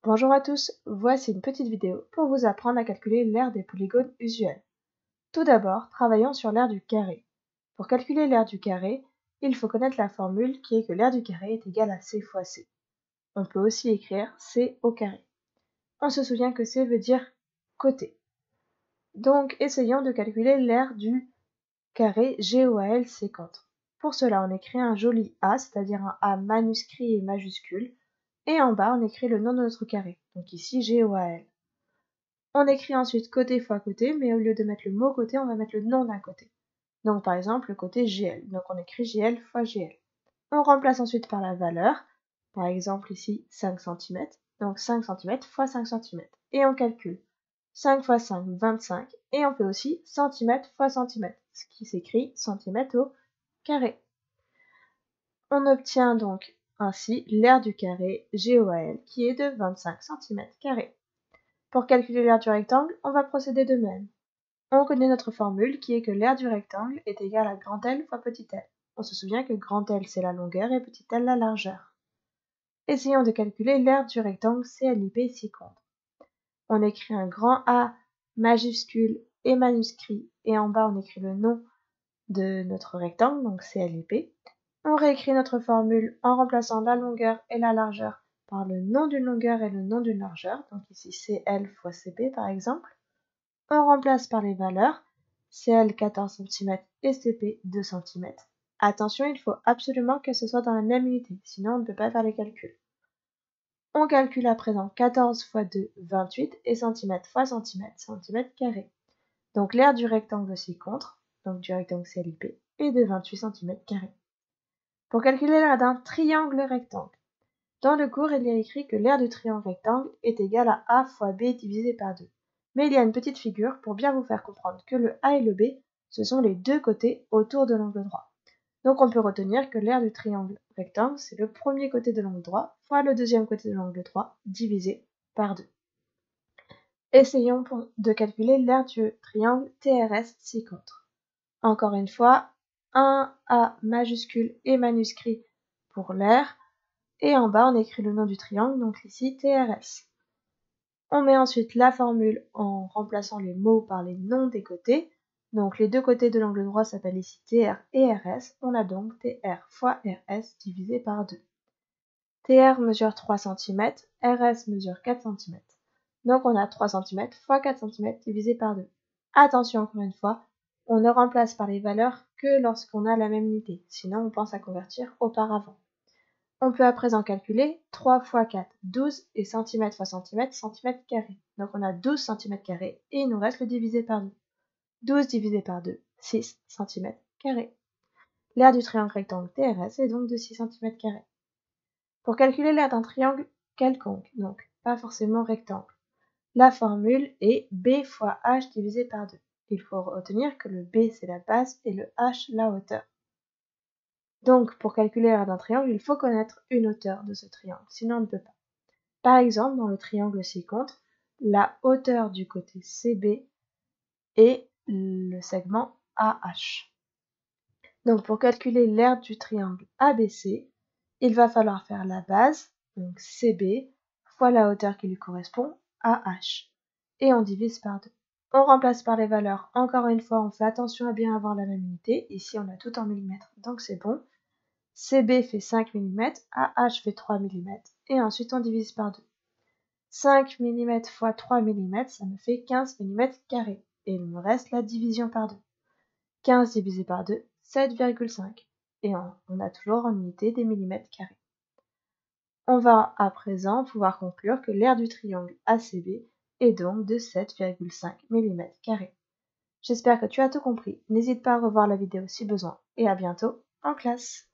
Bonjour à tous, voici une petite vidéo pour vous apprendre à calculer l'aire des polygones usuels. Tout d'abord, travaillons sur l'aire du carré. Pour calculer l'aire du carré, il faut connaître la formule qui est que l'aire du carré est égale à c fois c. On peut aussi écrire c au carré. On se souvient que c veut dire côté. Donc, essayons de calculer l'aire du carré GOAL séquente. Pour cela, on écrit un joli A, c'est-à-dire un A manuscrit et majuscule, et en bas, on écrit le nom de notre carré, donc ici GOAL. On écrit ensuite côté fois côté, mais au lieu de mettre le mot côté, on va mettre le nom d'un côté. Donc par exemple, le côté GL. Donc on écrit GL fois GL. On remplace ensuite par la valeur, par exemple ici 5 cm, donc 5 cm fois 5 cm. Et on calcule 5 fois 5, 25, et on fait aussi cm fois cm, ce qui s'écrit cm au carré. On obtient donc ainsi l'aire du carré GOAL qui est de 25 cm². Pour calculer l'aire du rectangle, on va procéder de même. On connaît notre formule qui est que l'aire du rectangle est égale à grand L fois petit l. On se souvient que grand L c'est la longueur et petit l la largeur. Essayons de calculer l'aire du rectangle CLIP ci-contre. On écrit un grand A majuscule et manuscrit et en bas on écrit le nom de notre rectangle, donc CLIP. On réécrit notre formule en remplaçant la longueur et la largeur par le nom d'une longueur et le nom d'une largeur, donc ici CL fois CP par exemple. On remplace par les valeurs CL 14 cm et CP 2 cm. Attention, il faut absolument que ce soit dans la même unité, sinon on ne peut pas faire les calculs. On calcule à présent 14 fois 2, 28 et cm fois cm, cm². Donc l'aire du rectangle ci-contre, donc du rectangle CLIP, est de 28 cm². Pour calculer l'aire d'un triangle rectangle, dans le cours il y a écrit que l'aire du triangle rectangle est égale à A fois B divisé par 2. Mais il y a une petite figure pour bien vous faire comprendre que le A et le B, ce sont les deux côtés autour de l'angle droit. Donc on peut retenir que l'aire du triangle rectangle, c'est le premier côté de l'angle droit fois le deuxième côté de l'angle droit divisé par 2. Essayons de calculer l'aire du triangle TRS ci-contre. Encore une fois, un A majuscule et manuscrit pour l'aire, et en bas on écrit le nom du triangle, donc ici TRS. On met ensuite la formule en remplaçant les mots par les noms des côtés. Donc les deux côtés de l'angle droit s'appellent ici TR et RS. On a donc TR fois RS divisé par 2. TR mesure 3 cm, RS mesure 4 cm. Donc on a 3 cm fois 4 cm divisé par 2. Attention encore une fois, on ne remplace par les valeurs que lorsqu'on a la même unité, sinon on pense à convertir auparavant. On peut à présent calculer 3 fois 4, 12 et cm fois cm, cm². Donc on a 12 cm² et il nous reste le divisé par 2. 12 divisé par 2, 6 cm². L'aire du triangle rectangle TRS est donc de 6 cm². Pour calculer l'aire d'un triangle quelconque, donc pas forcément rectangle, la formule est B fois H divisé par 2. Il faut retenir que le B c'est la base et le H la hauteur. Donc, pour calculer l'aire d'un triangle, il faut connaître une hauteur de ce triangle, sinon on ne peut pas. Par exemple, dans le triangle ci-contre, la hauteur du côté CB est le segment AH. Donc, pour calculer l'aire du triangle ABC, il va falloir faire la base, donc CB, fois la hauteur qui lui correspond, AH. Et on divise par 2. On remplace par les valeurs. Encore une fois, on fait attention à bien avoir la même unité. Ici, on a tout en millimètres, donc c'est bon. CB fait 5 mm, AH fait 3 mm, et ensuite on divise par 2. 5 mm fois 3 mm, ça me fait 15 mm², et il me reste la division par 2. 15 divisé par 2, 7,5, et on a toujours en unité des millimètres carrés. On va à présent pouvoir conclure que l'aire du triangle ACB est donc de 7,5 mm². J'espère que tu as tout compris, n'hésite pas à revoir la vidéo si besoin, et à bientôt en classe.